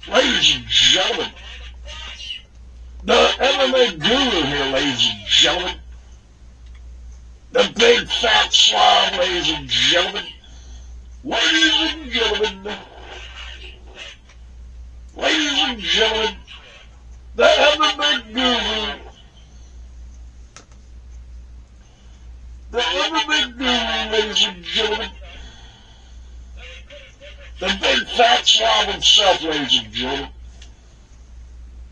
Ladies and gentlemen, the MMA guru here, ladies and gentlemen. The big fat slob, ladies and gentlemen. Ladies and gentlemen. Ladies and gentlemen, the MMA guru. The MMA guru, ladies and gentlemen. The big fat slob himself, ladies and gentlemen.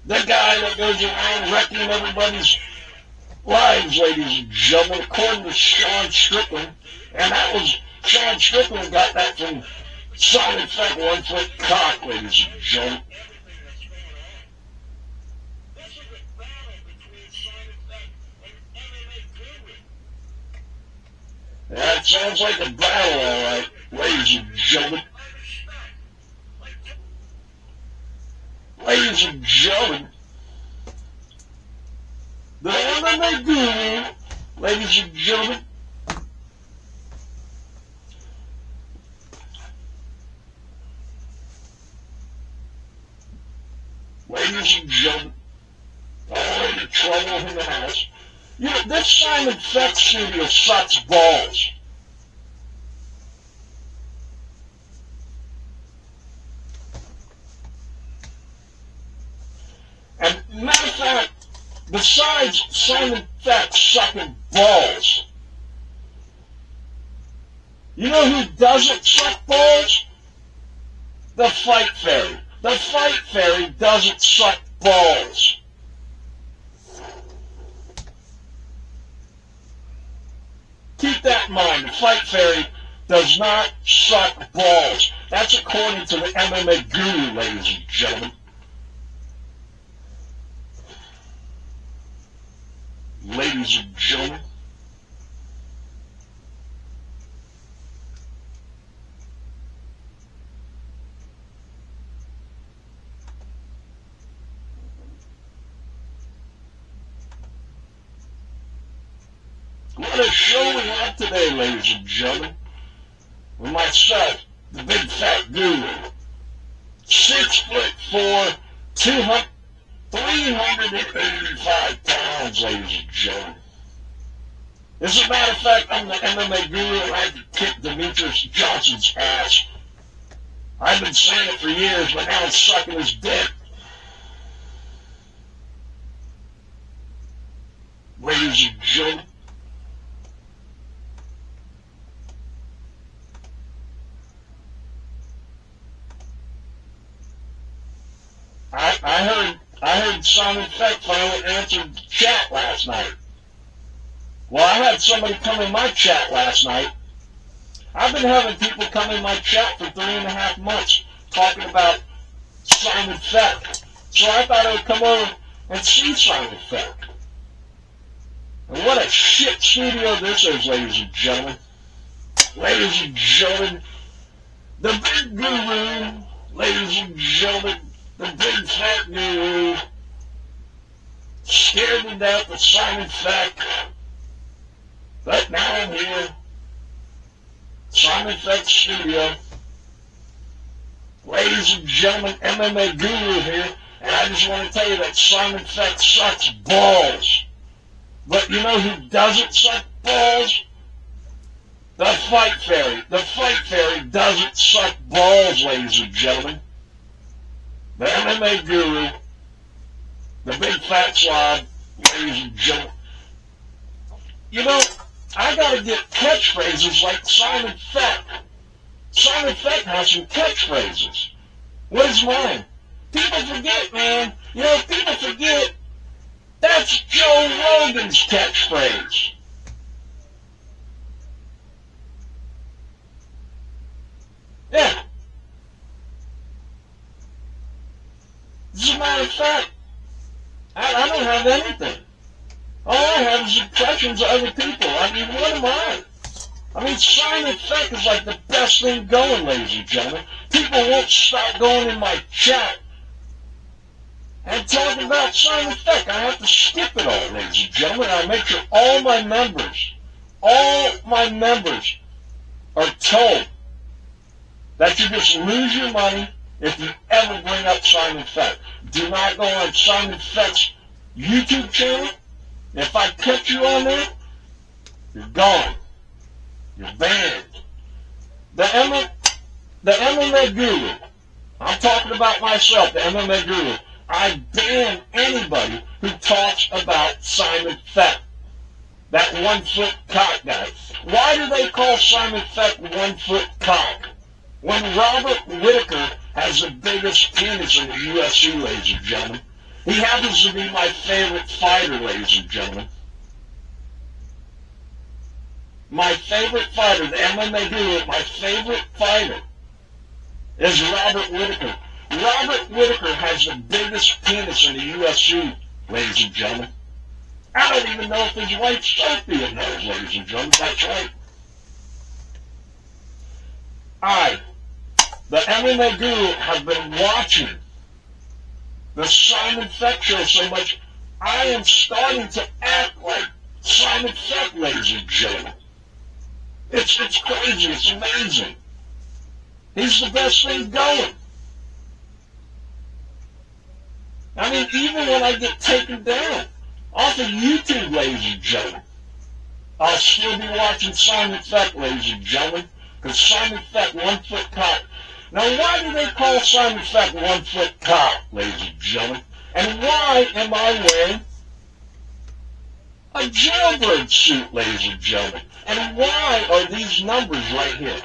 The guy that goes around wrecking everybody's lives, ladies and gentlemen, according to Sean Strickland. And that was, Sean Strickland got that from SIMON FeCK 1 foot cock, ladies and gentlemen. That sounds like a battle, all right, ladies and gentlemen. Ladies and gentlemen, the MMA guru, ladies and gentlemen, ladies and gentlemen, already trouble in the house. You know, this SIMON FeCK studio sucks balls. And matter of fact, besides SIMON FeCK sucking balls, you know who doesn't suck balls? The FightFairy. The FightFairy doesn't suck balls. Keep that in mind. The FightFairy does not suck balls. That's according to the MMA guru, ladies and gentlemen. Ladies and gentlemen. What a show we have today, ladies and gentlemen. With myself, the big fat guru. 6'4", 385 pounds, ladies and gentlemen. As a matter of fact, I'm the MMA guru and I had to kick Demetrious Johnson's ass. I've been saying it for years, but now it's sucking his dick. Ladies and gentlemen. I heard SIMON FeCK finally answered chat last night. Well, I had somebody come in my chat last night. I've been having people come in my chat for 3.5 months talking about SIMON FeCK. So I thought I would come over and see SIMON FeCK. And what a shit studio this is, ladies and gentlemen. Ladies and gentlemen, the big guru, ladies and gentlemen, the big fat guru, scared to death of SIMON FeCK. But now I'm here, SIMON FeCK studio. Ladies and gentlemen, MMA guru here, and I just want to tell you that SIMON FeCK sucks balls. But you know who doesn't suck balls? The FightFairy. The FightFairy doesn't suck balls, ladies and gentlemen. The MMA guru, the big fat slob, ladies and gentlemen. You know, I gotta get catchphrases like SIMON FeCK. SIMON FeCK has some catchphrases. What is mine? People forget, man. You know, people forget. That's Joe Rogan's catchphrase. Yeah. As a matter of fact, I don't have anything. All I have is impressions of other people. I mean, what am I? I mean, SIMON FeCK is like the best thing going, ladies and gentlemen. People won't stop going in my chat and talking about SIMON FeCK. I have to skip it all, ladies and gentlemen. I make sure all my members are told that you just lose your money if you ever bring up Simon FeCK. Do not go on Simon FeCK's YouTube channel. If I catch you on there, you're gone. You're banned. The MMA Guru, I'm talking about myself, the MMA Guru, I ban anybody who talks about Simon FeCK, that 1 foot cock guy. Why do they call Simon FeCK 1 foot cock? When Robert Whittaker has the biggest penis in the UFC, ladies and gentlemen. He happens to be my favorite fighter, ladies and gentlemen. My favorite fighter, the MMA Guru, my favorite fighter is Robert Whittaker. Robert Whittaker has the biggest penis in the UFC, ladies and gentlemen. I don't even know if his wife Sofia knows, ladies and gentlemen. That's right. I, the MMA Guru, have been watching the Simon FeCK show so much, I am starting to act like Simon FeCK, ladies and gentlemen. It's crazy. It's amazing. He's the best thing going. I mean, even when I get taken down off of YouTube, ladies and gentlemen, I'll still be watching Simon FeCK, ladies and gentlemen, because Simon FeCK, 1 foot cock. Now, why do they call Simon FeCK 1 foot cock, ladies and gentlemen? And why am I wearing a jailbird suit, ladies and gentlemen? And why are these numbers right here?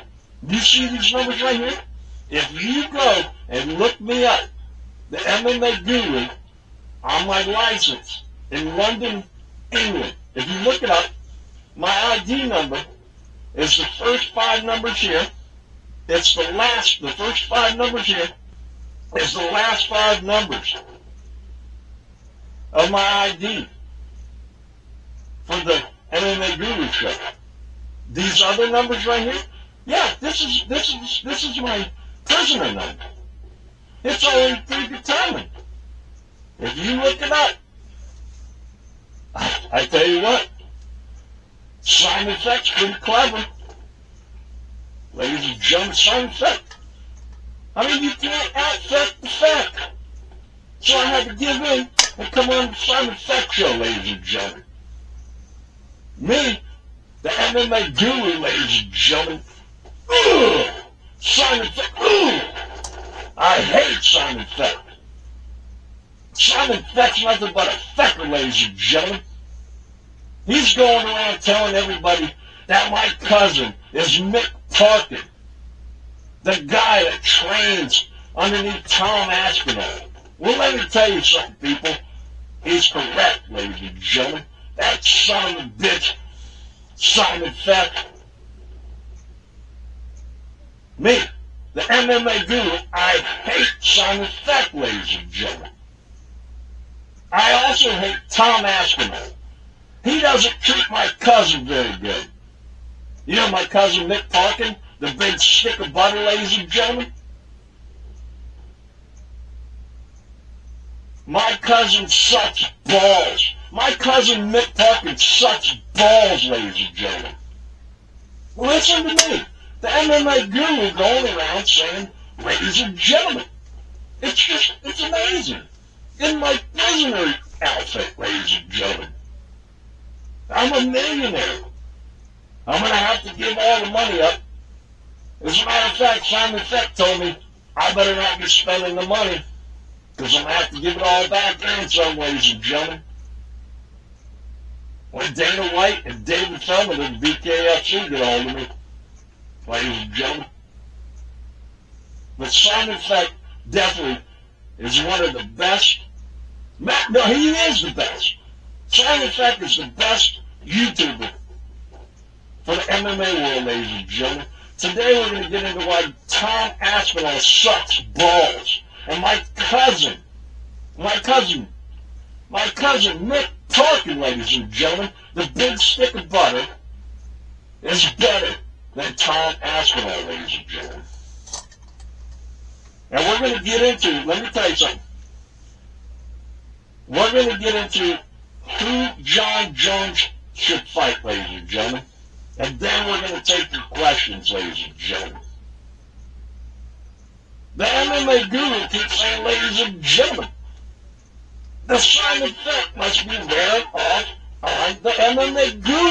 You see these numbers right here? If you go and look me up, the MMA Guru, on my license in London, England, if you look it up, my ID number is the first 5 numbers here. It's the first 5 numbers here is the last 5 numbers of my ID for the MMA Guru show. These other numbers right here, yeah, this is my prisoner number. It's already predetermined. If you look it up, I tell you what, Simon FeCK's pretty clever. Ladies and gentlemen, Simon FeCK. I mean, you can't out-FeCK the FeCK. So I had to give in and come on the Simon FeCK show, ladies and gentlemen. Me, the MMA Guru, ladies and gentlemen. Ugh! Simon FeCK. Ugh! I hate Simon FeCK. Simon FeCK's nothing but a fecker, ladies and gentlemen. He's going around telling everybody that my cousin is Mick Parkin, the guy that trains underneath Tom Aspinall. Well, let me tell you something, people. He's correct, ladies and gentlemen. That son of a bitch, Simon FeCK. Me, the MMA Guru, I hate Simon FeCK, ladies and gentlemen. I also hate Tom Aspinall. He doesn't treat my cousin very good. You know my cousin Mick Parkin, the big stick of butter, ladies and gentlemen? My cousin sucks balls. My cousin Mick Parkin sucks balls, ladies and gentlemen. Listen to me. The MMA Guru going around saying, ladies and gentlemen. It's amazing. In my prisoner outfit, ladies and gentlemen. I'm a millionaire. I'm going to have to give all the money up. As a matter of fact, Simon FeCK told me I better not be spending the money because I'm going to have to give it all back in some, ladies and gentlemen. When Dana White and David Feldman of BKFC get hold of me, ladies and gentlemen. But Simon FeCK definitely is one of the best. No, he is the best. Simon FeCK is the best YouTuber for the MMA world, ladies and gentlemen. Today we're going to get into why Tom Aspinall sucks balls. And my cousin Mick Parkin, ladies and gentlemen, the big stick of butter, is better than Tom Aspinall, ladies and gentlemen. And we're going to get into, let me tell you something. We're going to get into who Jon Jones should fight, ladies and gentlemen. And then we're going to take your questions, ladies and gentlemen. The MMA guru keeps saying, ladies and gentlemen, the SIMON FeCK must be wearing off on the MMA guru.